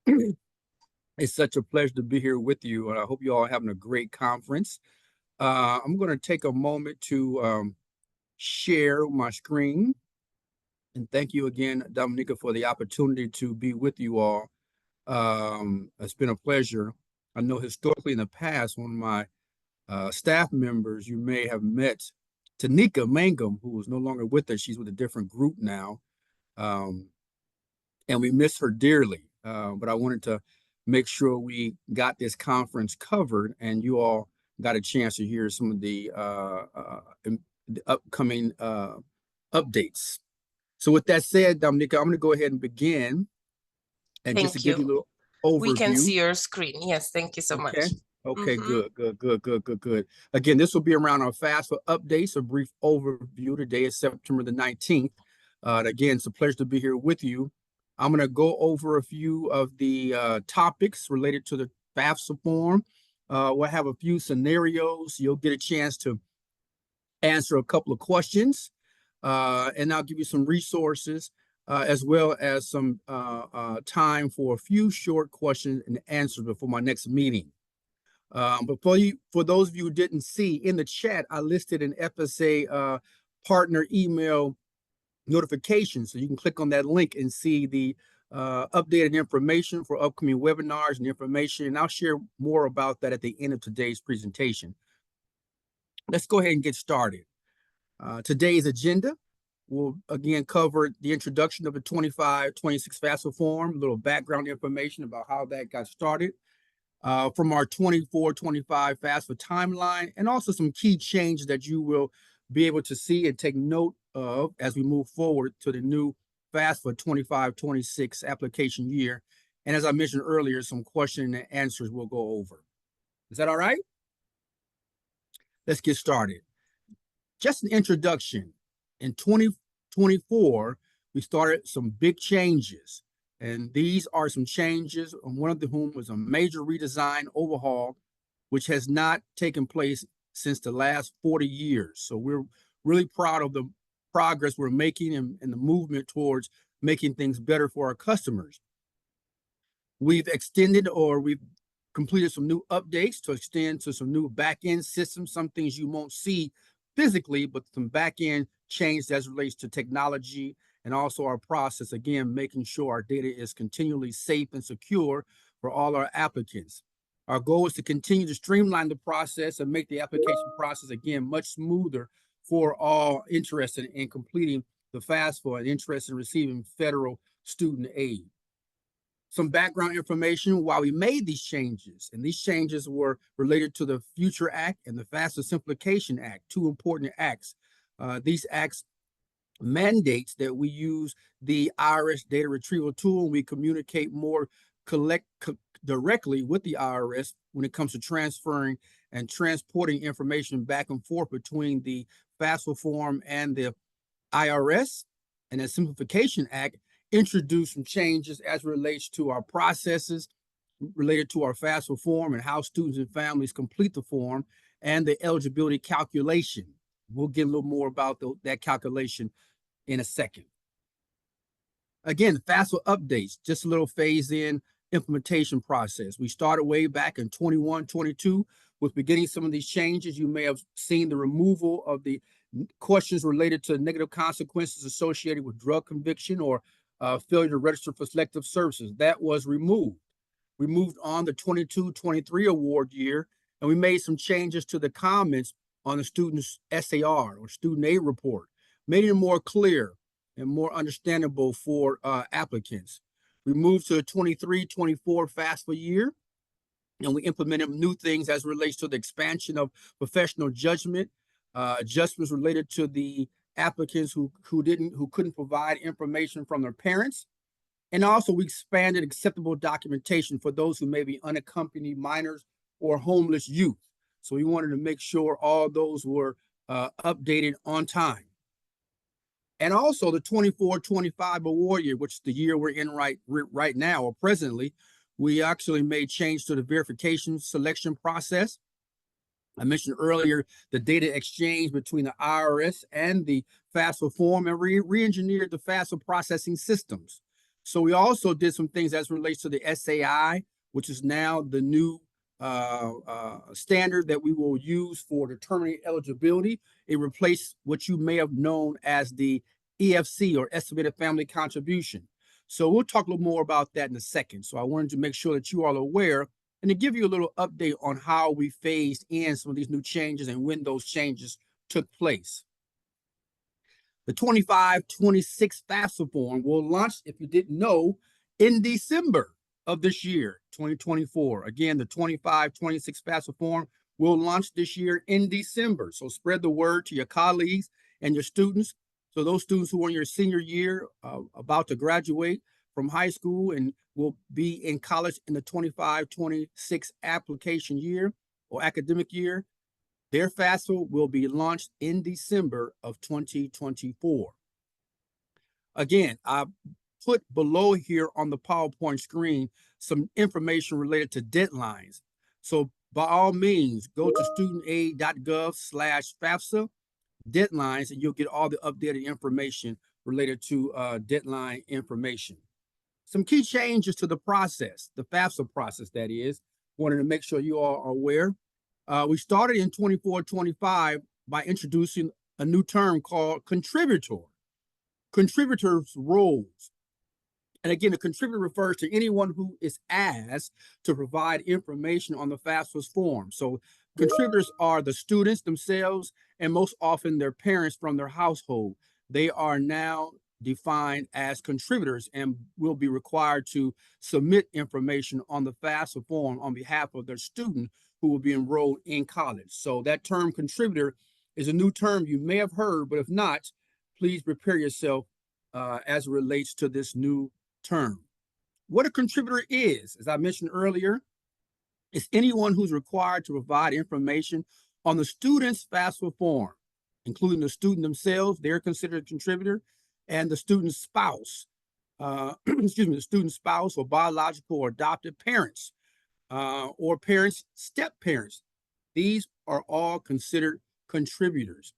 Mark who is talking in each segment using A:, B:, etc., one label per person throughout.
A: It's such a pleasure to be here with you, and I hope you all are having a great conference. I'm going to take a moment to share my screen, and thank you again, Dominica, for the opportunity to be with you all. It's been a pleasure. I know historically in the past, one of my staff members you may have met, Tanika Mangum, who is no longer with us. She's with a different group now, um, and we miss her dearly. But I wanted to make sure we got this conference covered and you all got a chance to hear some of the upcoming updates. So with that said, Dominica, I'm going to go ahead and begin. And just to
B: Thank
A: give you a
B: you.
A: little
B: We can
A: overview.
B: see your screen. Yes, thank you so
A: Okay.
B: much.
A: Okay, good. Again, this will be around our FAFSA updates, a brief overview. Today is September the 19th. Again, it's a pleasure to be here with you. I'm going to go over a few of the topics related to the FAFSA form. We'll have a few scenarios. You'll get a chance to answer a couple of questions, and I'll give you some resources as well as some time for a few short questions and answers before my next meeting. But for those of you who didn't see in the chat, I listed an FSA partner email notification. So you can click on that link and see the updated information for upcoming webinars and information. And I'll share more about that at the end of today's presentation. Let's go ahead and get started. Today's agenda will again cover the introduction of the 25-26 FAFSA form, a little background information about how that got started, from our 24-25 FAFSA timeline, and also some key changes that you will be able to see and take note of as we move forward to the new FAFSA 25-26 application year. And as I mentioned earlier, some question and answers we'll go over. Is that all right? Let's get started. Just an introduction. In 2024, we started some big changes. And these are some changes, one of whom was a major redesign overhaul, which has not taken place since the last 40 years. So we're really proud of the progress we're making and the movement towards making things better for our customers. We've extended or we've completed some new updates to extend to some new back-end systems, some things you won't see physically, but some back-end change as relates to technology and also our process, again, making sure our data is continually safe and secure for all our applicants. Our goal is to continue to streamline the process and make the application process, again, much smoother for all interested in completing the FAFSA and interested in receiving federal student aid. Some background information while we made these changes, and these changes were related to the Future Act and the FAFSA Simplification Act, two important acts. These acts mandates that we use the IRS data retrieval tool and we communicate more directly with the IRS when it comes to transferring and transporting information back and forth between the FAFSA form and the IRS. And the Simplification Act introduced some changes as it relates to our processes related to our FAFSA form and how students and families complete the form and the eligibility calculation. We'll get a little more about that calculation in a second. Again, FAFSA updates, just a little phase-in implementation process. We started way back in 21-22 with beginning some of these changes. You may have seen the removal of the questions related to negative consequences associated with drug conviction or failure to register for selective services. That was removed. We moved on the 22-23 award year, and we made some changes to the comments on the student's SAR or student aid report, made it more clear and more understandable for applicants. We moved to the 23-24 FAFSA year, and we implemented new things as it relates to the expansion of professional judgment, adjustments related to the applicants who couldn't provide information from their parents. And also we expanded acceptable documentation for those who may be unaccompanied minors or homeless youth. So we wanted to make sure all those were updated on time. And also the 24-25 award year, which is the year we're in right now or presently, we actually made change to the verification selection process. I mentioned earlier the data exchange between the IRS and the FAFSA form, and re-engineered the FAFSA processing systems. So we also did some things as relates to the SAI, which is now the new standard that we will use for determining eligibility. It replaced what you may have known as the EFC, or estimated family contribution. So we'll talk a little more about that in a second. So I wanted to make sure that you are aware and to give you a little update on how we phased in some of these new changes and when those changes took place. The 25-26 FAFSA form will launch, if you didn't know, in December of this year, 2024. Again, the 25-26 FAFSA form will launch this year in December. So spread the word to your colleagues and your students. So those students who are in your senior year, about to graduate from high school and will be in college in the 25-26 application year or academic year, their FAFSA will be launched in December of 2024. Again, I put below here on the PowerPoint screen some information related to deadlines. So by all means, go to studentaid.gov/FAFSA deadlines, and you'll get all the updated information related to deadline information. Some key changes to the process, the FAFSA process, that is, wanted to make sure you all are aware. We started in 24-25 by introducing a new term called contributor. Contributors' roles. And again, a contributor refers to anyone who is asked to provide information on the FAFSA form. So contributors are the students themselves and most often their parents from their household. They are now defined as contributors and will be required to submit information on the FAFSA form on behalf of their student who will be enrolled in college. So that term contributor is a new term you may have heard, but if not, please prepare yourself as it relates to this new term. What a contributor is, as I mentioned earlier, is anyone who's required to provide information on the student's FAFSA form, including the student themselves, they're considered a contributor, and the student's spouse, the student's spouse or biological or adopted parents, or parents, step-parents. These are all considered contributors.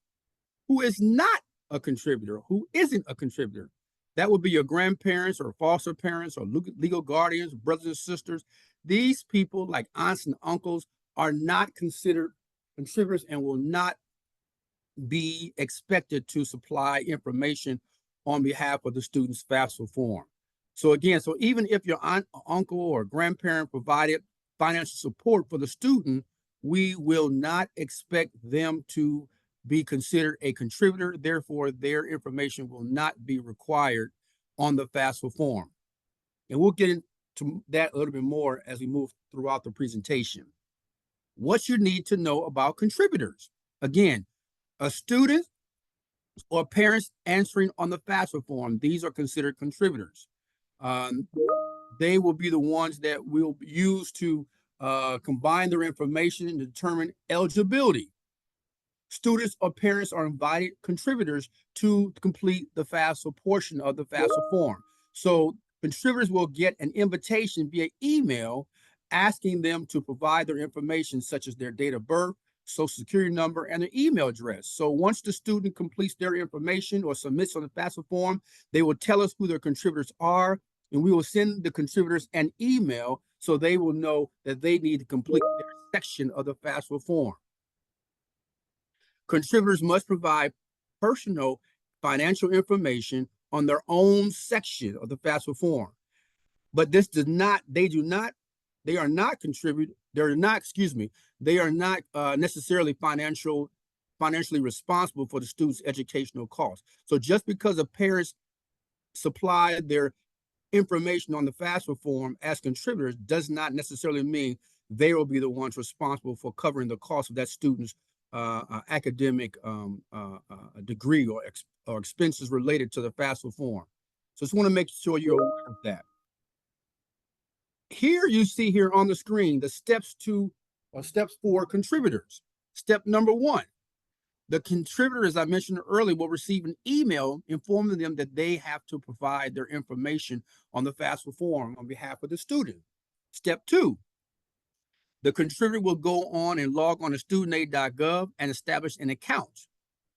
A: Who is not a contributor? Who isn't a contributor? That would be your grandparents or foster parents or legal guardians, brothers and sisters. These people, like aunts and uncles, are not considered contributors and will not be expected to supply information on behalf of the student's FAFSA form. So again, so even if your aunt, uncle, or grandparent provided financial support for the student, we will not expect them to be considered a contributor. Therefore, their information will not be required on the FAFSA form. And we'll get into that a little bit more as we move throughout the presentation. What you need to know about contributors. Again, a student or parents answering on the FAFSA form, these are considered contributors. They will be the ones that we'll use to combine their information and determine eligibility. Students or parents are invited contributors to complete the FAFSA portion of the FAFSA form. So contributors will get an invitation via email asking them to provide their information such as their date of birth, social security number, and their email address. So once the student completes their information or submits on the FAFSA form, they will tell us who their contributors are, and we will send the contributors an email so they will know that they need to complete their section of the FAFSA form. Contributors must provide personal financial information on their own section of the FAFSA form. But this does not, they are not necessarily financially responsible for the student's educational costs. So just because a parents supply their information on the FAFSA form as contributors does not necessarily mean they will be the ones responsible for covering the cost of that student's academic degree or expenses related to the FAFSA form. So just want to make sure you're aware of that. Here you see here on the screen the steps for contributors. Step number 1, the contributor, as I mentioned earlier, will receive an email informing them that they have to provide their information on the FAFSA form on behalf of the student. Step 2, the contributor will go on and log on to studentaid.gov and establish an account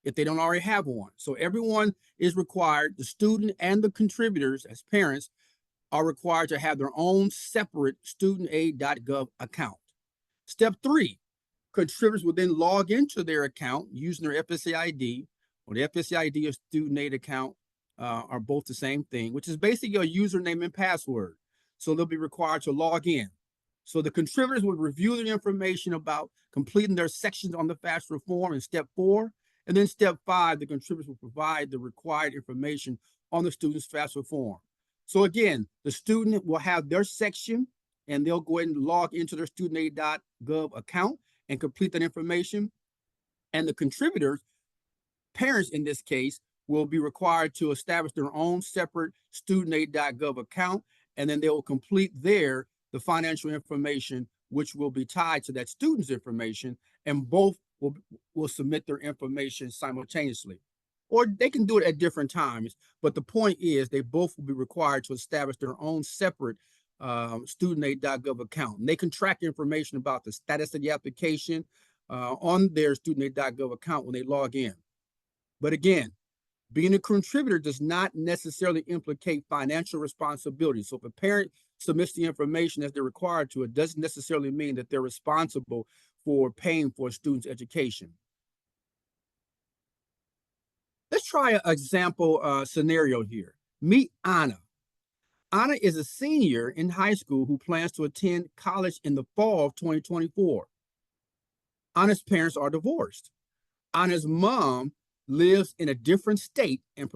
A: if they don't already have one. So everyone is required, the student and the contributors as parents, are required to have their own separate studentaid.gov account. Step 3, contributors will then log into their account using their FSA ID, or the FSA ID or student aid account are both the same thing, which is basically a username and password. So they'll be required to log in. So the contributors will review the information about completing their sections on the FAFSA form in step 4. And then step 5, the contributors will provide the required information on the student's FAFSA form. So again, the student will have their section and they'll go ahead and log into their studentaid.gov account and complete that information. And the contributors, parents in this case, will be required to establish their own separate studentaid.gov account, and then they will complete the financial information, which will be tied to that student's information, and both will submit their information simultaneously. Or they can do it at different times, but the point is they both will be required to establish their own separate studentaid.gov account. And they can track information about the status of the application on their studentaid.gov account when they log in. But again, being a contributor does not necessarily implicate financial responsibility. So if a parent submits the information as they're required to, it doesn't necessarily mean that they're responsible for paying for a student's education. Let's try an example scenario here. Meet Anna. Anna is a senior in high school who plans to attend college in the fall of 2024. Anna's parents are divorced. Anna's mom lives in a different state and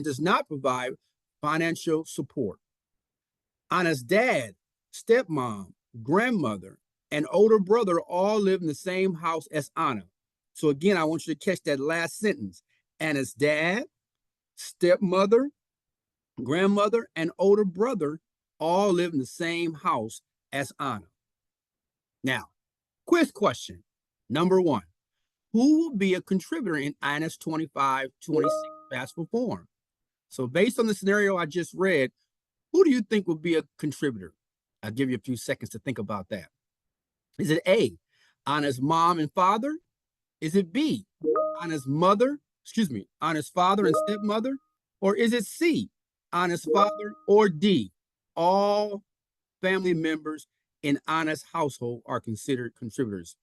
A: does not provide financial support. Anna's dad, stepmom, grandmother, and older brother all live in the same house as Anna. So again, I want you to catch that last sentence. Anna's dad, stepmother, grandmother, and older brother all live in the same house as Anna. Now, quiz question. Number 1, who will be a contributor in Anna's 25-26 FAFSA form? So based on the scenario I just read, who do you think will be a contributor? I'll give you a few seconds to think about that. Is it A, Anna's mom and father? Is it B, Anna's father and stepmother? Or is it C, Anna's father? Or D, all family members in Anna's household are considered contributors?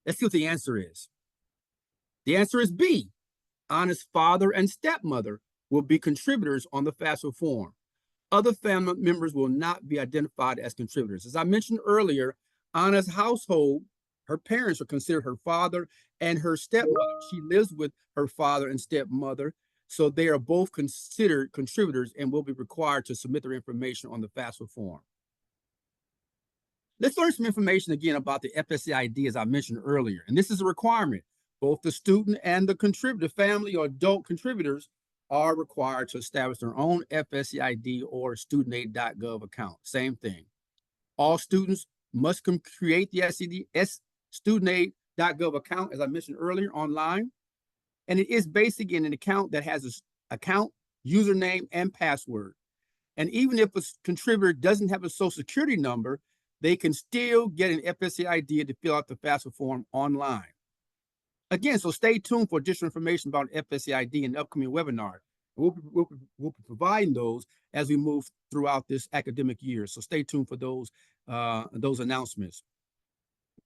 A: Let's see what the answer is. The answer is B. Anna's father and stepmother will be contributors on the FAFSA form. Other family members will not be identified as contributors. As I mentioned earlier, Anna's household, her parents are considered her father and her stepmother. She lives with her father and stepmother, so they are both considered contributors and will be required to submit their information on the FAFSA form. Let's learn some information again about the FSA ID, as I mentioned earlier. And this is a requirement. Both the student and the contributor, family or adult contributors, are required to establish their own FSA ID or studentaid.gov account. Same thing. All students must create the studentaid.gov account, as I mentioned earlier, online. And it is basically an account that has an account, username, and password. And even if a contributor doesn't have a social security number, they can still get an FSA ID to fill out the FAFSA form online. Again, so stay tuned for additional information about FSA ID in the upcoming webinar. We'll be providing those as we move throughout this academic year. So stay tuned for those announcements.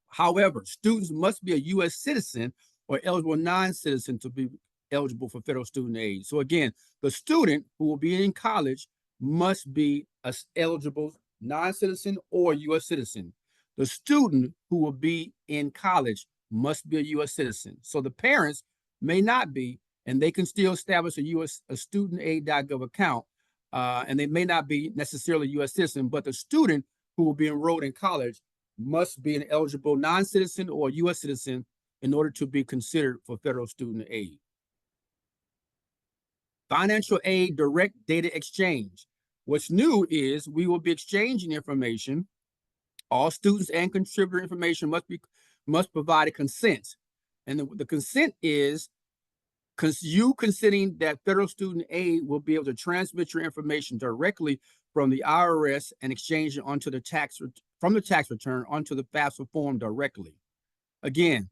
A: However, students must be a U.S. citizen or eligible non-citizen to be eligible for federal student aid. So again, the student who will be in college must be an eligible non-citizen or U.S. citizen. The student who will be in college must be a U.S. citizen. So the parents may not be, and they can still establish a studentaid.gov account, and they may not be necessarily a U.S. citizen, but the student who will be enrolled in college must be an eligible non-citizen or U.S. citizen in order to be considered for federal student aid. Financial aid direct data exchange. What's new is we will be exchanging information. All students and contributor information must provide a consent. And the consent is you consenting that federal student aid will be able to transmit your information directly from the IRS and exchange it onto from the tax return onto the FAFSA form directly. Again,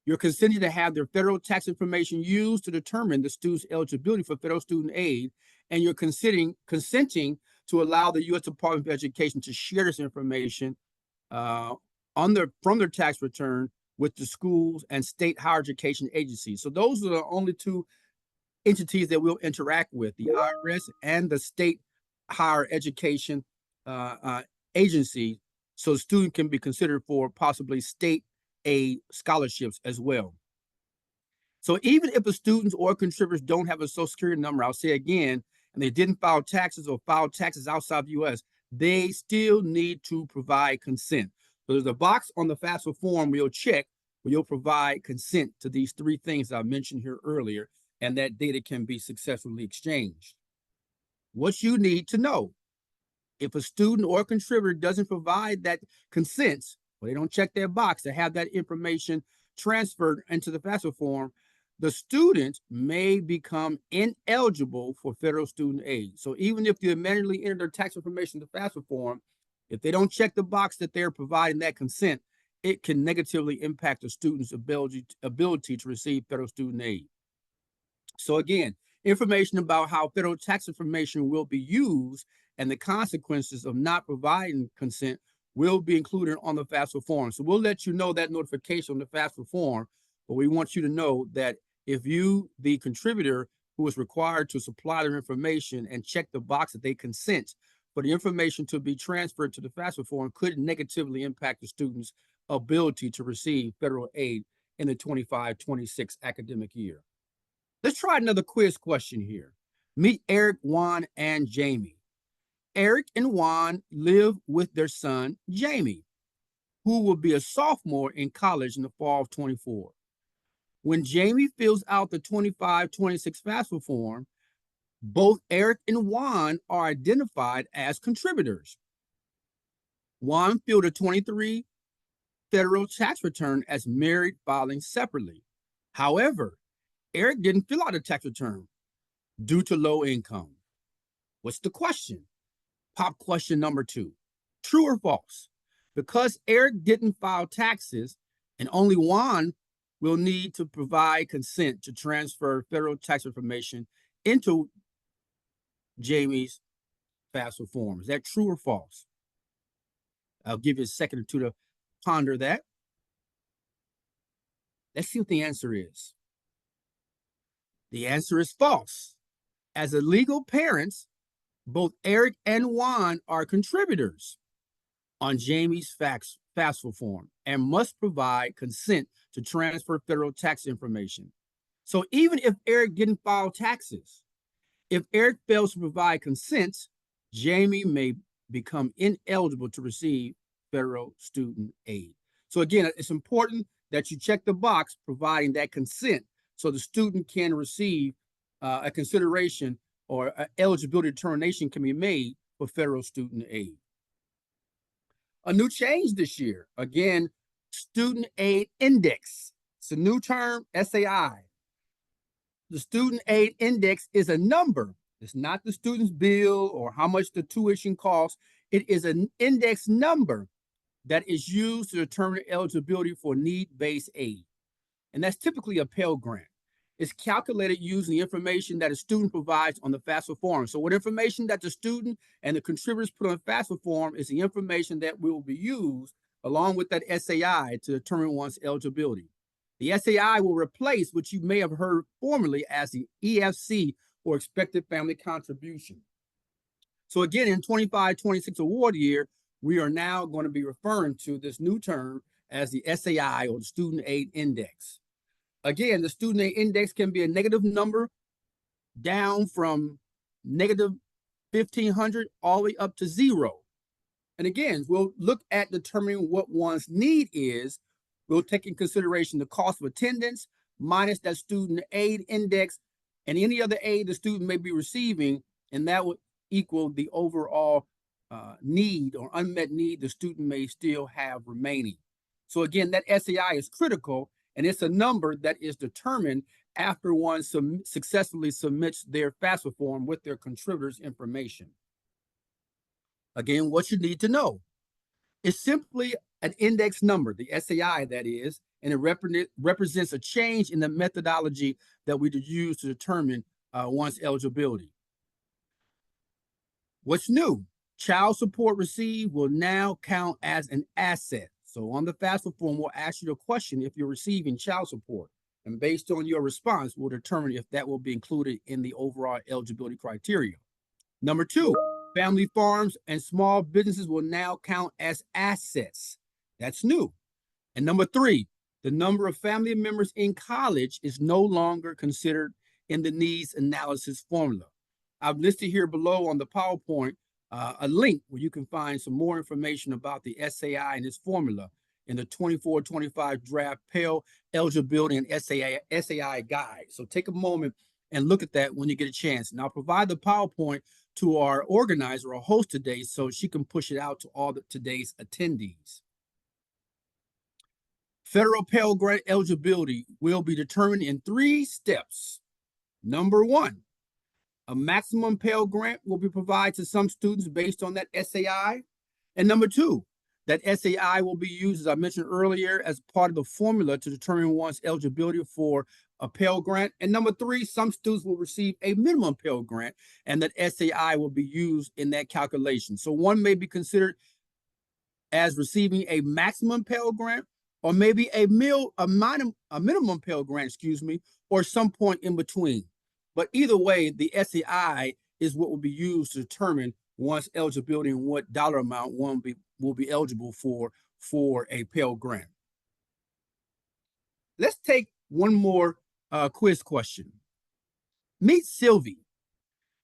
A: You're consenting to have their federal tax information used to determine the student's eligibility for federal student aid, and you're consenting to allow the U.S. Department of Education to share this information from their tax return with the schools and state higher education agencies. So those are the only two entities that we'll interact with, the IRS and the state higher education agency, so the student can be considered for possibly state aid scholarships as well. So even if the students or contributors don't have a Social Security number, I'll say again, and they didn't file taxes or file taxes outside the U.S., they still need to provide consent. So there's a box on the FAFSA form where you'll check, where you'll provide consent to these three things I mentioned here earlier, and that data can be successfully exchanged. What you need to know: if a student or contributor doesn't provide that consent, or they don't check their box to have that information transferred into the FAFSA form, the student may become ineligible for federal student aid. So even if you manually enter their tax information in the FAFSA form, if they don't check the box that they're providing that consent, it can negatively impact the student's ability to receive federal student aid. So again, information about how federal tax information will be used and the consequences of not providing consent will be included on the FAFSA form. So we'll let you know that notification on the FAFSA form, but we want you to know that if you, the contributor who is required to supply their information and check the box that they consent for the information to be transferred to the FAFSA form, could negatively impact the student's ability to receive federal aid in the 25-26 academic year. Let's try another quiz question here. Meet Eric, Juan, and Jamie. Eric and Juan live with their son, Jamie, who will be a sophomore in college in the fall of 24. When Jamie fills out the 25-26 FAFSA form, both Eric and Juan are identified as contributors. Juan filled a 23 federal tax return as married, filing separately. However, Eric didn't fill out a tax return due to low income. What's the question? Pop question number 2. True or false? Because Eric didn't file taxes and only Juan will need to provide consent to transfer federal tax information into Jamie's FAFSA form. Is that true or false? I'll give you a second or two to ponder that. Let's see what the answer is. The answer is false. As a legal parents, both Eric and Juan are contributors on Jamie's FAFSA form and must provide consent to transfer federal tax information. So even if Eric didn't file taxes, if Eric fails to provide consent, Jamie may become ineligible to receive federal student aid. So again, it's important that you check the box providing that consent so the student can receive a consideration or an eligibility determination can be made for federal student aid. A new change this year, again, Student Aid Index. It's a new term, SAI. The Student Aid Index is a number. It's not the student's bill or how much the tuition costs. It is an index number that is used to determine eligibility for need-based aid. And that's typically a Pell Grant. It's calculated using the information that a student provides on the FAFSA form. So what information that the student and the contributors put on the FAFSA form is the information that will be used along with that SAI to determine one's eligibility. The SAI will replace what you may have heard formerly as the EFC, or expected family contribution. So again, in 25-26 award year, we are now going to be referring to this new term as the SAI, or the Student Aid Index. Again, the Student Aid Index can be a negative number down from negative 1,500 all the way up to 0. And again, we'll look at determining what one's need is. We'll take in consideration the cost of attendance minus that Student Aid Index and any other aid the student may be receiving, and that would equal the overall need or unmet need the student may still have remaining. So again, that SAI is critical, and it's a number that is determined after one successfully submits their FAFSA form with their contributors' information. Again, what you need to know is simply an index number, the SAI that is. and it represents a change in the methodology that we use to determine one's eligibility. What's new? Child support received will now count as an asset. So on the FAFSA form, we'll ask you a question if you're receiving child support. And based on your response, we'll determine if that will be included in the overall eligibility criteria. Number two, family farms and small businesses will now count as assets. That's new. And number three, the number of family members in college is no longer considered in the needs analysis formula. I've listed here below on the PowerPoint a link where you can find some more information about the SAI and its formula in the 24-25 draft Pell eligibility and SAI guide. So take a moment and look at that when you get a chance. And I'll provide the PowerPoint to our organizer or host today so she can push it out to all today's attendees. Federal Pell Grant eligibility will be determined in 3 steps. Number 1, a maximum Pell Grant will be provided to some students based on that SAI. And number 2, that SAI will be used, as I mentioned earlier, as part of the formula to determine one's eligibility for a Pell Grant. And number 3, some students will receive a minimum Pell Grant, and that SAI will be used in that calculation. So one may be considered as receiving a maximum Pell Grant, or maybe a minimum Pell Grant, or some point in between. But either way, the SAI is what will be used to determine one's eligibility and what dollar amount one will be eligible for a Pell Grant. Let's take one more quiz question. Meet Sylvie.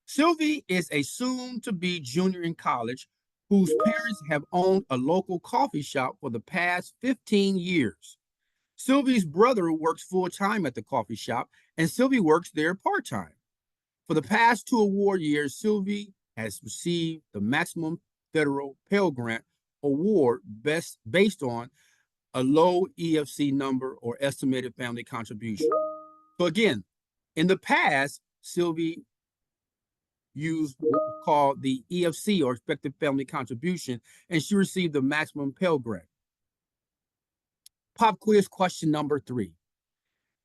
A: Sylvie is a soon-to-be junior in college whose parents have owned a local coffee shop for the past 15 years. Sylvie's brother works full-time at the coffee shop, and Sylvie works there part-time. For the past 2 award years, Sylvie has received the maximum federal Pell Grant award based on a low EFC number or estimated family contribution. So again, in the past, Sylvie used what was called the EFC or expected family contribution, and she received the maximum Pell Grant. Pop quiz question number 3.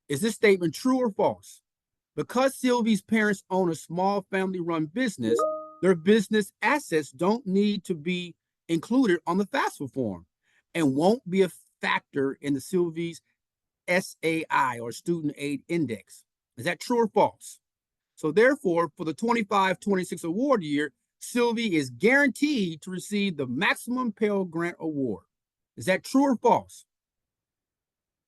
A: Is this statement true or false? Because Sylvie's parents own a small family-run business, their business assets don't need to be included on the FAFSA form and won't be a factor in the Sylvie's SAI or Student Aid Index. Is that true or false? So therefore, for the 25-26 award year, Sylvie is guaranteed to receive the maximum Pell Grant award. Is that true or false?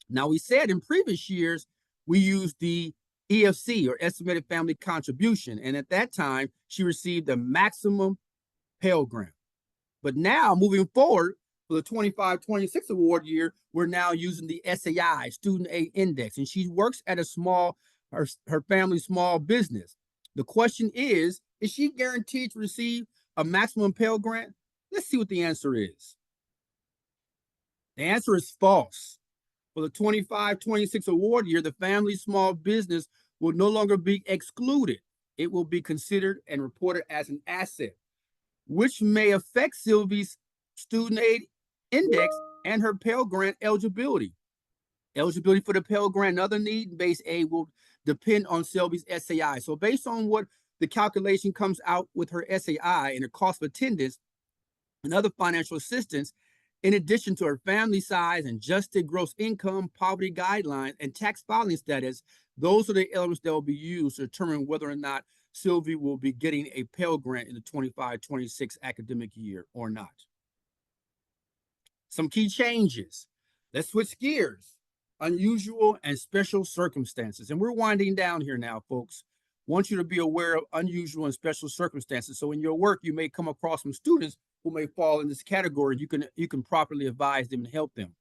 A: Now, we said in previous years, we used the EFC or estimated family contribution, and at that time, she received the maximum Pell Grant. But now, moving forward, for the 25-26 award year, we're now using the SAI, Student Aid Index, and she works at her family's small business. The question is she guaranteed to receive a maximum Pell Grant? Let's see what the answer is. The answer is false. For the 25-26 award year, the family's small business will no longer be excluded. It will be considered and reported as an asset, which may affect Sylvie's Student Aid Index and her Pell Grant eligibility. Eligibility for the Pell Grant and other need-based aid will depend on Sylvie's SAI. So based on what the calculation comes out with her SAI and her cost of attendance and other financial assistance, in addition to her family size and adjusted gross income, poverty guidelines, and tax filing status, those are the elements that will be used to determine whether or not Sylvie will be getting a Pell Grant in the 25-26 academic year or not. Some key changes. Let's switch gears. Unusual and special circumstances. And we're winding down here now, folks. I want you to be aware of unusual and special circumstances. So in your work, you may come across some students who may fall in this category. You can properly advise them and help them.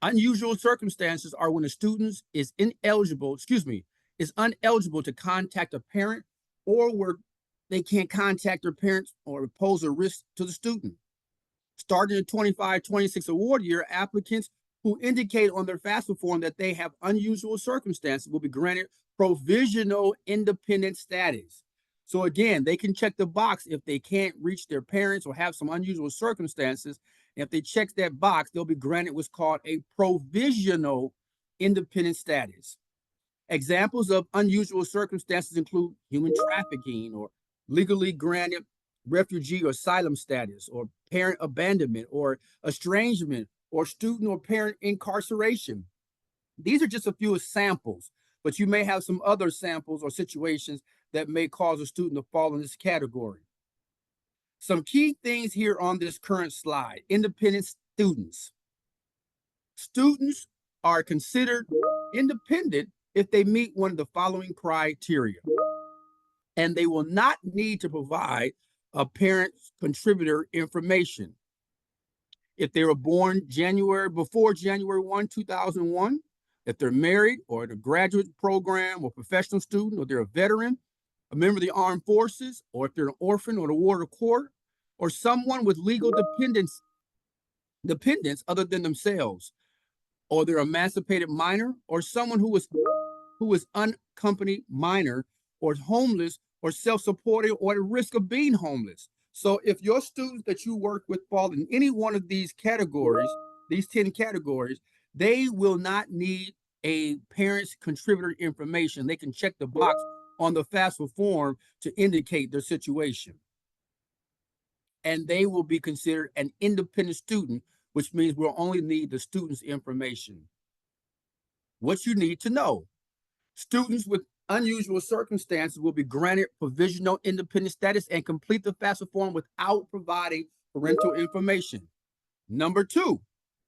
A: Unusual circumstances are when a student is ineligible to contact a parent, or where they can't contact their parents or pose a risk to the student. Starting the 25-26 award year, applicants who indicate on their FAFSA form that they have unusual circumstances will be granted provisional independent status. So again, they can check the box if they can't reach their parents or have some unusual circumstances. If they check that box, they'll be granted what's called a provisional independent status. Examples of unusual circumstances include human trafficking or legally granted refugee or asylum status or parent abandonment or estrangement or student or parent incarceration. These are just a few samples, but you may have some other samples or situations that may cause a student to fall in this category. Some key things here on this current slide: independent students. Students are considered independent if they meet one of the following criteria, and they will not need to provide a parent contributor information. If they were born before January 1, 2001, if they're married or in a graduate program or professional student, or they're a veteran, a member of the armed forces, or if they're an orphan or a ward of court, or someone with legal dependents other than themselves, or they're emancipated minor, or someone who is unaccompanied minor, or homeless, or self-supporting, or at risk of being homeless. So if your students that you work with fall in any one of these categories, these 10 categories, they will not need a parent's contributor information. They can check the box on the FAFSA form to indicate their situation. And they will be considered an independent student, which means we'll only need the student's information. What you need to know: students with unusual circumstances will be granted provisional independent status and complete the FAFSA form without providing parental information. Number two,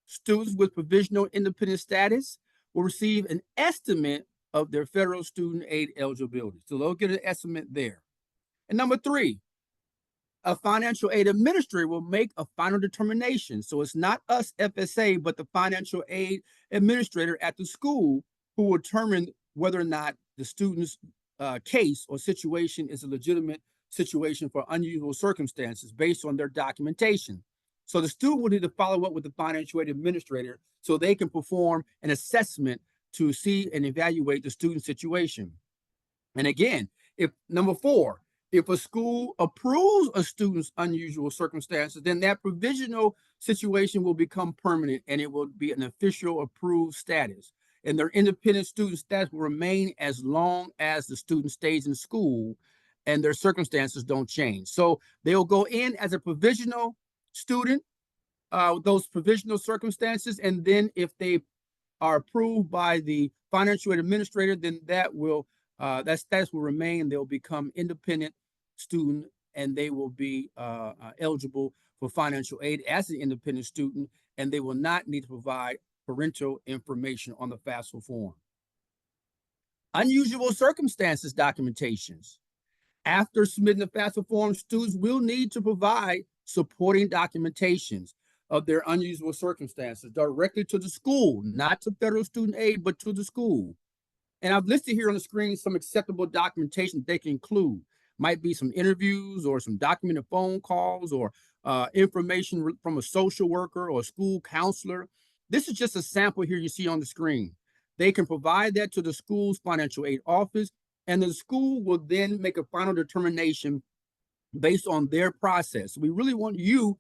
A: students with provisional independent status will receive an estimate of their federal student aid eligibility. So they'll get an estimate there. And number three, a financial aid administrator will make a final determination. So it's not us, FSA, but the financial aid administrator at the school who will determine whether or not the student's case or situation is a legitimate situation for unusual circumstances based on their documentation. So the student will need to follow up with the financial aid administrator so they can perform an assessment to see and evaluate the student situation. And again, if number four, if a school approves a student's unusual circumstances, then that provisional situation will become permanent and it will be an official approved status. And their independent student status will remain as long as the student stays in school and their circumstances don't change. So they'll go in as a provisional student, those provisional circumstances, and then if they are approved by the financial aid administrator, then that status will remain. They'll become independent student and they will be eligible for financial aid as an independent student, and they will not need to provide parental information on the FAFSA form. Unusual circumstances documentations. After submitting the FAFSA form, students will need to provide supporting documentations of their unusual circumstances directly to the school, not to federal student aid, but to the school. And I've listed here on the screen some acceptable documentation they can include. Might be some interviews or some documented phone calls or information from a social worker or a school counselor. This is just a sample here you see on the screen. They can provide that to the school's financial aid office, and the school will then make a final determination based on their process. We really want you,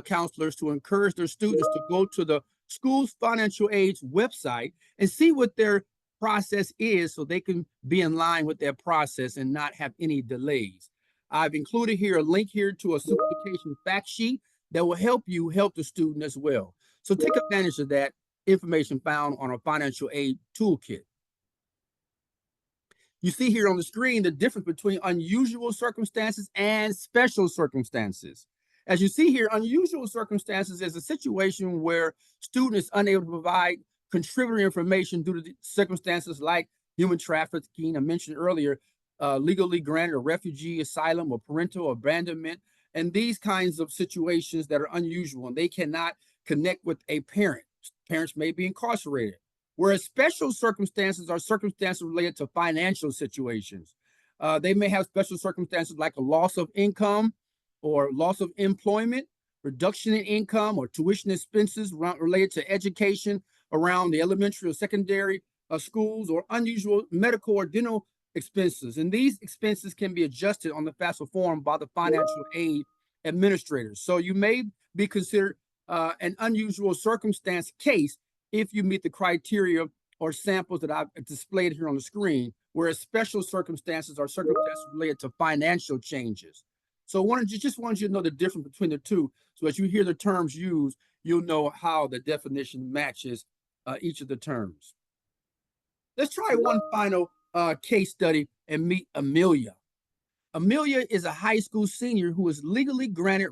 A: counselors, to encourage their students to go to the school's financial aid's website and see what their process is so they can be in line with their process and not have any delays. I've included here a link here to a simplification fact sheet that will help you help the student as well. So take advantage of that information found on our financial aid toolkit. You see here on the screen the difference between unusual circumstances and special circumstances. As you see here, unusual circumstances is a situation where student is unable to provide contributor information due to circumstances like human trafficking, I mentioned earlier, legally granted a refugee asylum or parental abandonment, and these kinds of situations that are unusual, and they cannot connect with a parent. Parents may be incarcerated. Whereas special circumstances are circumstances related to financial situations. They may have special circumstances like a loss of income or loss of employment, reduction in income, or tuition expenses related to education around the elementary or secondary schools, or unusual medical or dental expenses. And these expenses can be adjusted on the FAFSA form by the financial aid administrators. So you may be considered an unusual circumstance case if you meet the criteria or samples that I've displayed here on the screen, whereas special circumstances are circumstances related to financial changes. So just wanted you to know the difference between the two. So as you hear the terms used, you'll know how the definition matches each of the terms. Let's try one final case study and meet Amelia. Amelia is a high school senior who was legally granted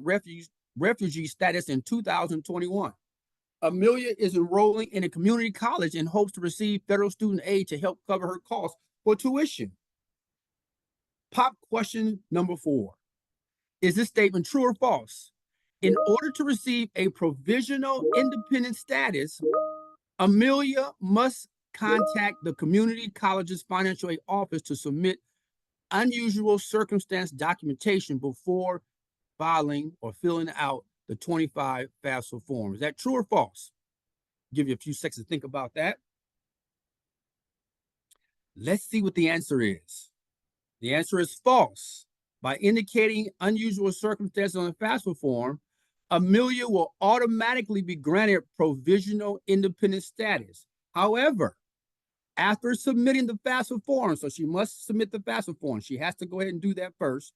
A: refugee status in 2021. Amelia is enrolling in a community college and hopes to receive federal student aid to help cover her costs for tuition. Pop question number 4. Is this statement true or false? In order to receive a provisional independent status, Amelia must contact the community college's financial aid office to submit unusual circumstance documentation before filing or filling out the 25 FAFSA form. Is that true or false? Give you a few seconds to think about that. Let's see what the answer is. The answer is false. By indicating unusual circumstances on the FAFSA form, Amelia will automatically be granted provisional independent status. However, after submitting the FAFSA form, so she must submit the FAFSA form, she has to go ahead and do that first,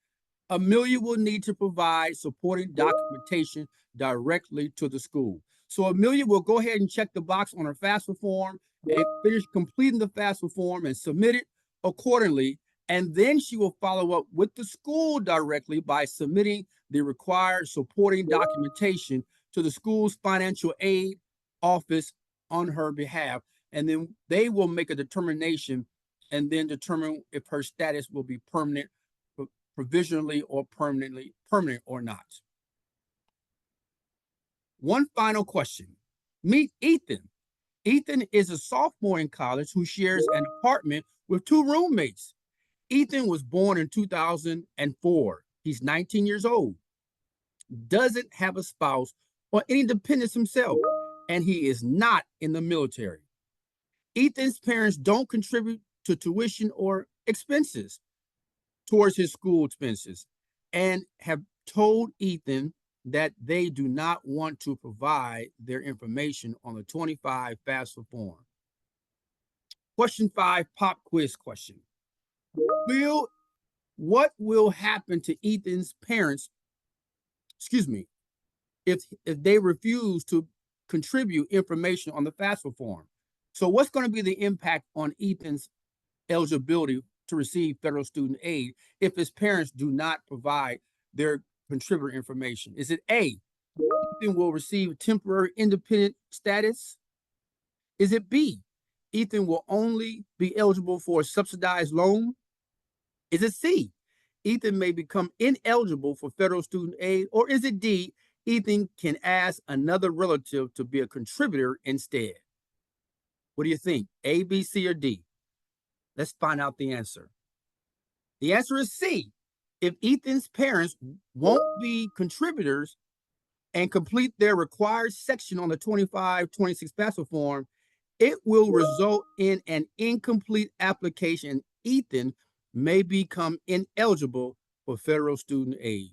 A: Amelia will need to provide supporting documentation directly to the school. So Amelia will go ahead and check the box on her FAFSA form and finish completing the FAFSA form and submit it accordingly. And then she will follow up with the school directly by submitting the required supporting documentation to the school's financial aid office on her behalf. And then they will make a determination and then determine if her status will be permanent, provisionally or permanent or not. One final question. Meet Ethan. Ethan is a sophomore in college who shares an apartment with 2 roommates. Ethan was born in 2004. He's 19 years old, doesn't have a spouse or any dependents himself, and he is not in the military. Ethan's parents don't contribute to tuition or expenses towards his school expenses and have told Ethan that they do not want to provide their information on the 25 FAFSA form. Question 5, pop quiz question. What will happen to Ethan's parents, if they refuse to contribute information on the FAFSA form? So what's going to be the impact on Ethan's eligibility to receive federal student aid if his parents do not provide their contributor information? Is it A, Ethan will receive temporary independent status? Is it B, Ethan will only be eligible for a subsidized loan? Is it C, Ethan may become ineligible for federal student aid? Or is it D, Ethan can ask another relative to be a contributor instead? What do you think? A, B, C, or D? Let's find out the answer. The answer is C. If Ethan's parents won't be contributors and complete their required section on the 25-26 FAFSA form, it will result in an incomplete application. Ethan may become ineligible for federal student aid.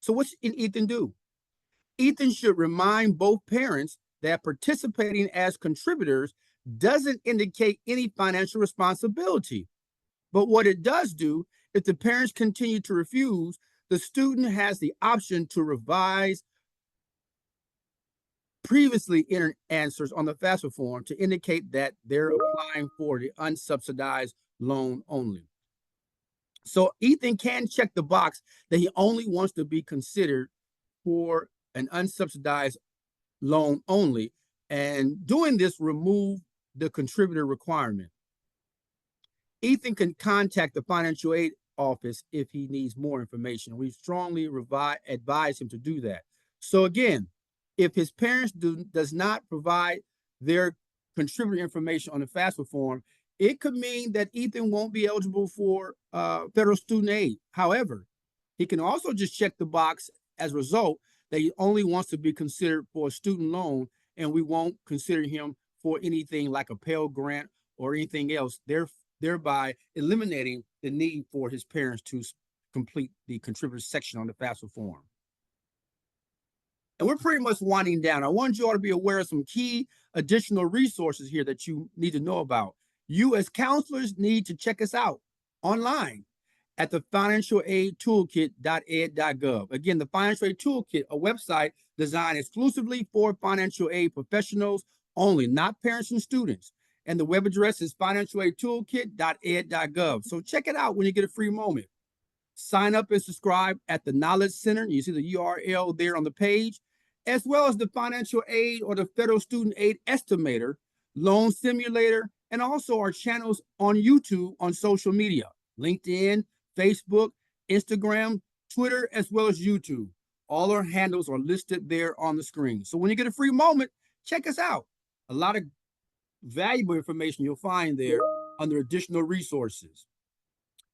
A: So what should Ethan do? Ethan should remind both parents that participating as contributors doesn't indicate any financial responsibility. But what it does do, if the parents continue to refuse, the student has the option to revise previously entered answers on the FAFSA form to indicate that they're applying for the unsubsidized loan only. So Ethan can check the box that he only wants to be considered for an unsubsidized loan only, and doing this remove the contributor requirement. Ethan can contact the financial aid office if he needs more information. We strongly advise him to do that. So again, if his parents does not provide their contributor information on the FAFSA form, it could mean that Ethan won't be eligible for federal student aid. However, he can also just check the box as a result that he only wants to be considered for a student loan, and we won't consider him for anything like a Pell Grant or anything else. thereby eliminating the need for his parents to complete the contributor section on the FAFSA form. And we're pretty much winding down. I want you all to be aware of some key additional resources here that you need to know about. You as counselors need to check us out online at the financial aid toolkit.ed.gov. Again, the financial aid toolkit, a website designed exclusively for financial aid professionals only, not parents and students. And the web address is financialaidtoolkit.ed.gov. So check it out when you get a free moment. Sign up and subscribe at the Knowledge Center. You see the URL there on the page, as well as the Financial Aid or the Federal Student Aid Estimator, Loan Simulator, and also our channels on YouTube on social media, LinkedIn, Facebook, Instagram, Twitter, as well as YouTube. All our handles are listed there on the screen. So when you get a free moment, check us out. A lot of valuable information you'll find there under additional resources.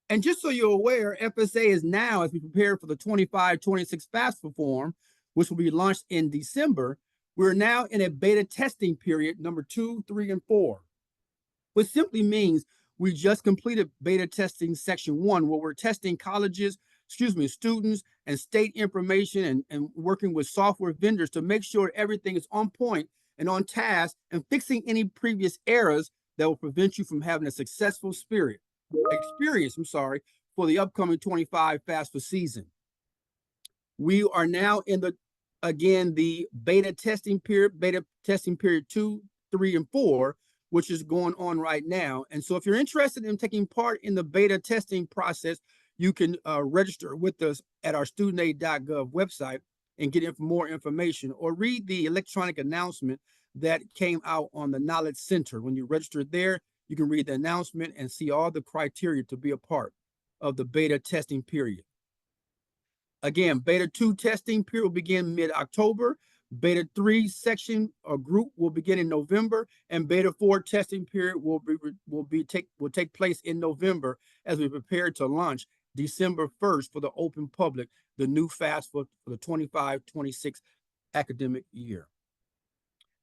A: And just so you're aware, FSA is now, as we prepare for the 25-26 FAFSA form, which will be launched in December, we're now in a beta testing period, number 2, 3, and 4, which simply means we just completed beta testing section 1, where we're testing colleges, students, and state information and working with software vendors to make sure everything is on point and on task and fixing any previous errors that will prevent you from having a successful experience for the upcoming 25 FAFSA season. We are now in the beta testing period 2, 3, and 4, which is going on right now. And so if you're interested in taking part in the beta testing process, you can register with us at our studentaid.gov website and get more information, or read the electronic announcement that came out on the Knowledge Center. When you register there, you can read the announcement and see all the criteria to be a part of the beta testing period. Again, beta 2 testing period will begin mid-October. Beta 3 section or group will begin in November, and beta 4 testing period will take place in November as we prepare to launch December 1st for the open public, the new FAFSA for the 25-26 academic year.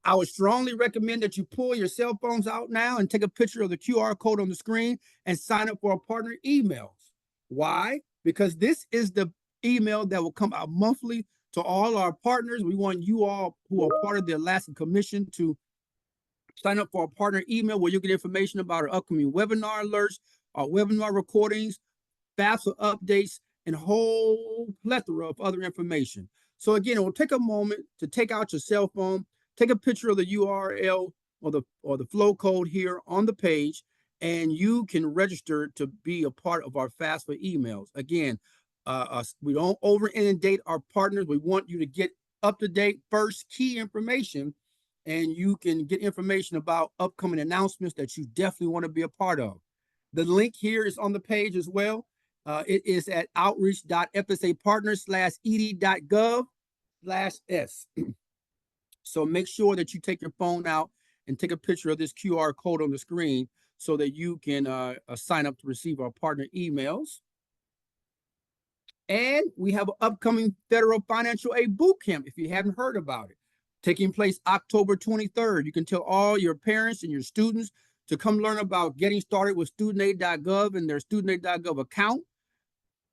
A: I would strongly recommend that you pull your cell phones out now and take a picture of the QR code on the screen and sign up for our partner emails. Why? Because this is the email that will come out monthly to all our partners. We want you all who are part of the Alaska Commission to sign up for our partner email, where you'll get information about our upcoming webinar alerts, our webinar recordings, FAFSA updates, and a whole plethora of other information. So again, it will take a moment to take out your cell phone, take a picture of the URL or the flow code here on the page, and you can register to be a part of our FAFSA emails. Again, we don't over inundate our partners. We want you to get up-to-date first key information, and you can get information about upcoming announcements that you definitely want to be a part of. The link here is on the page as well. It is at outreach.fsapartners/ed.gov/s. So make sure that you take your phone out and take a picture of this QR code on the screen so that you can sign up to receive our partner emails. And we have an upcoming federal financial aid boot camp, if you haven't heard about it, taking place October 23rd. You can tell all your parents and your students to come learn about getting started with studentaid.gov and their studentaid.gov account,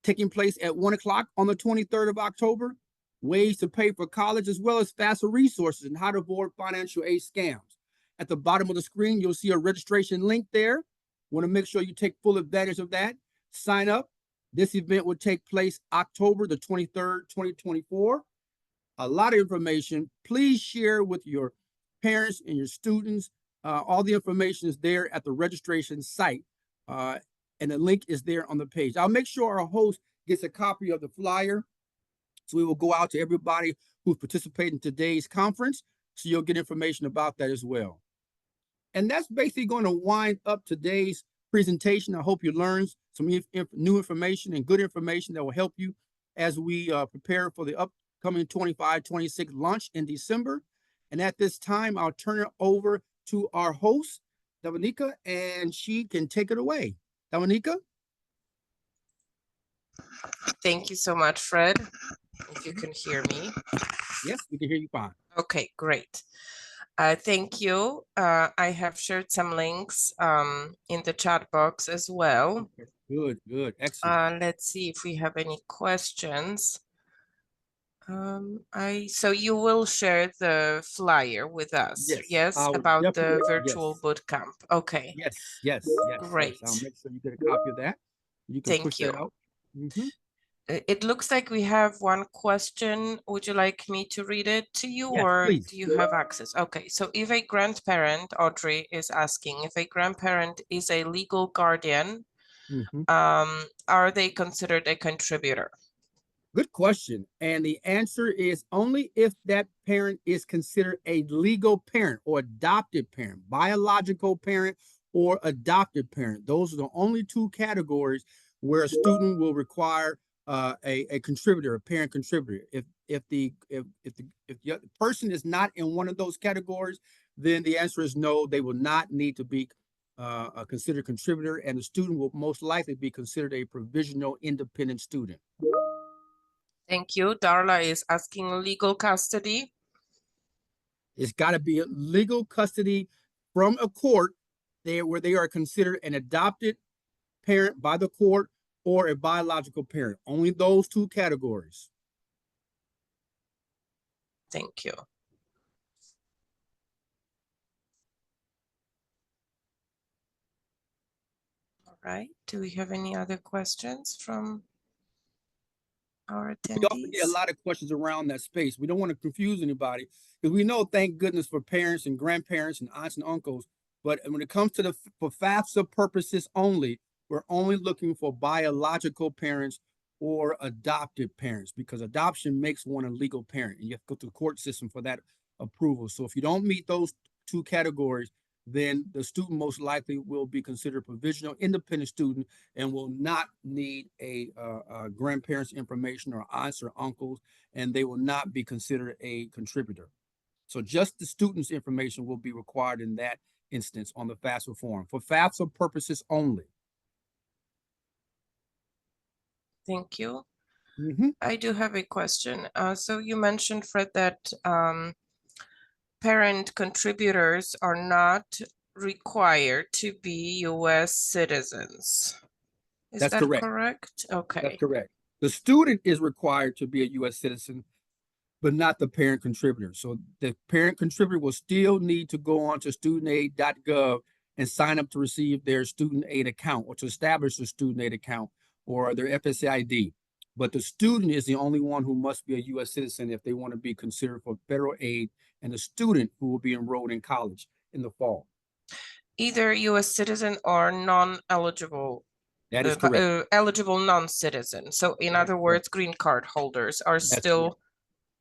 A: taking place at 1 o'clock on the 23rd of October. Ways to pay for college, as well as FAFSA resources and how to avoid financial aid scams. At the bottom of the screen, you'll see a registration link there. Want to make sure you take full advantage of that. Sign up. This event will take place October the 23rd, 2024. A lot of information. Please share with your parents and your students. All the information is there at the registration site, and the link is there on the page. I'll make sure our host gets a copy of the flyer. So we will go out to everybody who's participating in today's conference, so you'll get information about that as well. And that's basically going to wind up today's presentation. I hope you learned some new information and good information that will help you as we prepare for the upcoming 25-26 launch in December. And at this time, I'll turn it over to our host, Dominica, and she can take it away. Dominica?
B: Thank you so much, Fred. If you can hear me.
A: Yes, we can hear you fine.
B: Okay, great. Thank you. I have shared some links in the chat box as well.
A: Okay. Good, good, excellent.
B: Let's see if we have any questions. So you will share the flyer with us,
A: Yes,
B: yes,
A: I'll
B: about the
A: definitely,
B: virtual
A: yes,
B: boot camp. Okay,
A: yes. I'll
B: great.
A: make sure you get a copy of that. You can push
B: Thank
A: that
B: you.
A: out. Mhm.
B: It looks like we have one question. Would you like me to read it to you,
A: Yes,
B: or
A: please.
B: do you have access? Okay, so if a grandparent, Audrey is asking, if a grandparent is a legal guardian,
A: Mhm.
B: are they considered a contributor?
A: Good question. And the answer is only if that parent is considered a legal parent or adopted parent, biological parent or adopted parent. Those are the only two categories where a student will require a contributor, a parent contributor. If the person is not in one of those categories, then the answer is no. They will not need to be a considered contributor, and the student will most likely be considered a provisional independent student.
B: Thank you. Darla is asking legal custody.
A: It's got to be legal custody from a court there where they are considered an adopted parent by the court or a biological parent. Only those two categories.
B: Thank you. All right. Do we have any other questions from our
A: We often get a
B: attendees?
A: lot of questions around that space. We don't want to confuse anybody because we know, thank goodness for parents and grandparents and aunts and uncles. But when it comes to for FAFSA purposes only, we're only looking for biological parents or adopted parents because adoption makes one a legal parent and you have to go through the court system for that approval. So if you don't meet those two categories, then the student most likely will be considered a provisional independent student and will not need a grandparents' information or aunts or uncles, and they will not be considered a contributor. So just the student's information will be required in that instance on the FAFSA form for FAFSA purposes only.
B: Thank you.
A: Mm-hmm.
B: I do have a question. So you mentioned, Fred, that parent contributors are not required to be US citizens. Is
A: That's
B: that
A: correct.
B: correct?
A: That's
B: Okay.
A: correct. The student is required to be a U.S. citizen, but not the parent contributor. So the parent contributor will still need to go on to studentaid.gov and sign up to receive their student aid account or to establish their student aid account or their FSA ID. But the student is the only one who must be a U.S. citizen if they want to be considered for federal aid, and the student who will be enrolled in college in the fall.
B: Either US citizen or non-eligible,
A: That is correct.
B: eligible non-citizen. So in
A: That is
B: other
A: correct.
B: words, green card holders are
A: That's correct.
B: still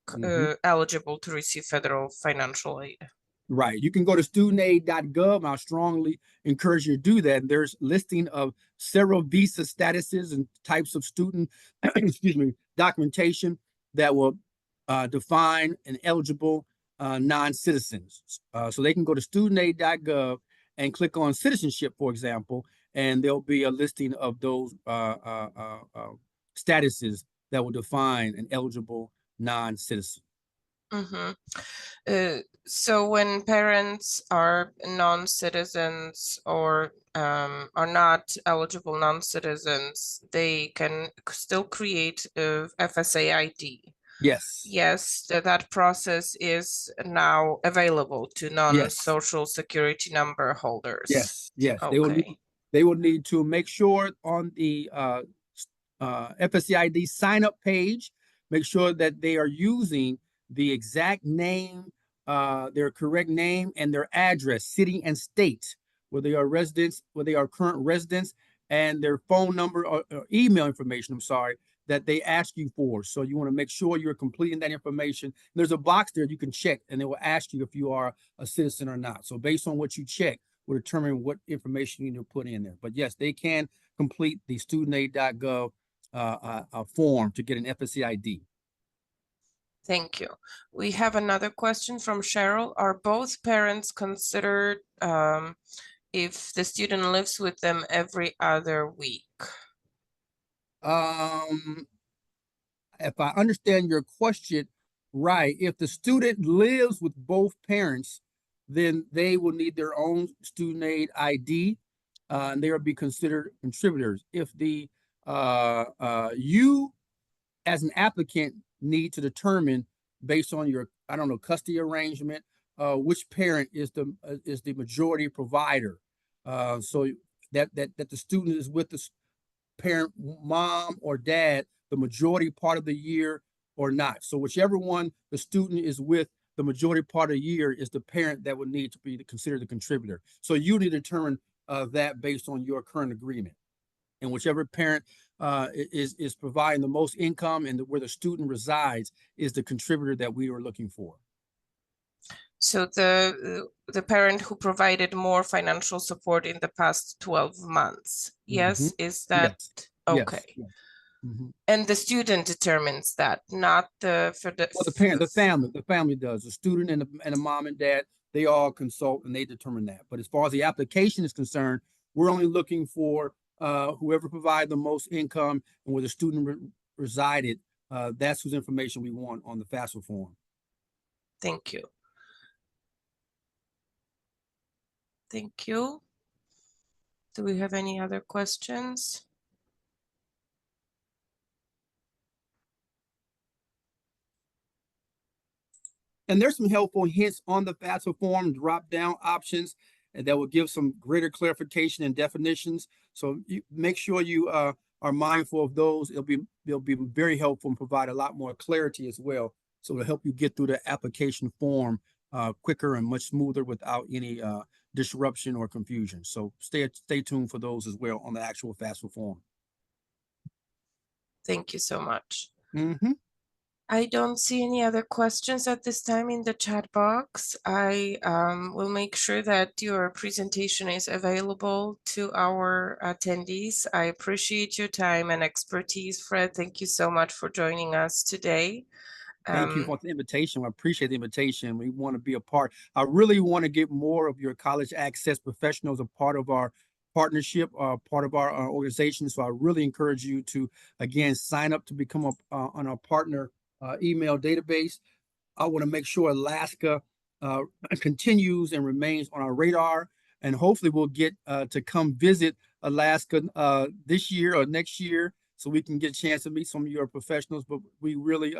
A: Mm-hmm.
B: eligible to receive federal financial aid.
A: Right. You can go to studentaid.gov. And I strongly encourage you to do that. There's listing of several visa statuses and types of student, excuse me, documentation that will define an eligible non-citizens. So they can go to studentaid.gov and click on citizenship, for example, and there'll be a listing of those statuses that will define an eligible non-citizen.
B: Mm-hmm. So when parents are non-citizens or are not eligible non-citizens, they can still create a FSA ID.
A: Yes.
B: Yes, that process is now available to
A: Yes.
B: non-social security number holders.
A: Yes.
B: Okay.
A: They will need to make sure on the FSCID sign up page, make sure that they are using the exact name, their correct name and their address, city and state where they are residents, where they are current residents, and their phone number or email information. I'm sorry, that they ask you for. So you want to make sure you're completing that information. There's a box there you can check, and it will ask you if you are a citizen or not. So based on what you check, will determine what information you need to put in there. But yes, they can complete the studentaid.gov form to get an FSC ID.
B: Thank you. We have another question from Cheryl. Are both parents considered if the student lives with them every other week?
A: If I understand your question right, if the student lives with both parents then they will need their own student aid ID, and they will be considered contributors. If you as an applicant need to determine based on your, I don't know, custody arrangement, which parent is the majority provider. So that the student is with the parent, mom or dad, the majority part of the year or not. So whichever one the student is with the majority part of the year is the parent that would need to be considered the contributor. So you need to determine that based on your current agreement. And whichever parent is providing the most income and where the student resides is the contributor that we are looking for.
B: So the parent who provided more financial support in the past 12 months, yes, is that
A: yes.
B: okay?
A: Yes. Mm-hmm.
B: And the student determines that, not the
A: well, the parent, the family does. The student and the mom and dad, they all consult and they determine that. But as far as the application is concerned, we're only looking for whoever provided the most income and where the student resided. That's whose information we want on the FAFSA form.
B: Thank you. Thank you. Do we have any other questions?
A: And there's some helpful hints on the FAFSA form, drop-down options, and that will give some greater clarification and definitions. So make sure you are mindful of those. They'll be very helpful and provide a lot more clarity as well. So it'll help you get through the application form quicker and much smoother without any disruption or confusion. So stay tuned for those as well on the actual FAFSA form.
B: Thank you so much.
A: Mm-hmm.
B: I don't see any other questions at this time in the chat box. I will make sure that your presentation is available to our attendees. I appreciate your time and expertise, Fred. Thank you so much for joining us today.
A: Thank you for the invitation. I appreciate the invitation. We want to be a part. I really want to get more of your college access professionals a part of our partnership, part of our organization. So I really encourage you to, again, sign up to become on our partner email database. I want to make sure Alaska continues and remains on our radar. And hopefully we'll get to come visit Alaska this year or next year so we can get a chance to meet some of your professionals. But we really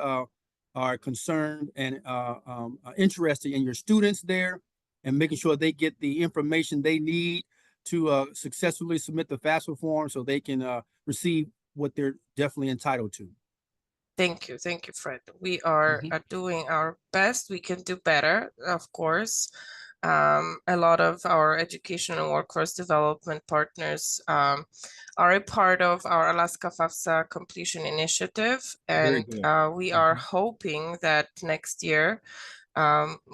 A: are concerned and interested in your students there and making sure they get the information they need to successfully submit the FAFSA form so they can receive what they're definitely entitled to.
B: Thank you, Fred. We are doing our best. We can do better, of course. A lot of our education and workforce development partners are a part of our Alaska FAFSA completion initiative, and we are hoping that next year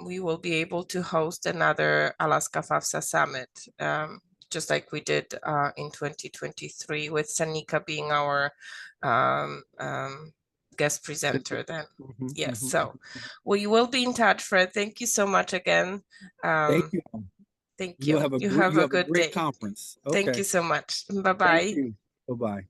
B: we will be able to host another Alaska FAFSA summit, just like we did in 2023 with Sanika being our guest presenter then. Yes, so we will be in touch, Fred. Thank you so much again.
A: Thank you.
B: Thank you.
A: You have a
B: good
A: great
B: day.
A: conference. Okay.
B: Thank you so much. Bye-bye.
A: Thank you. Bye-bye.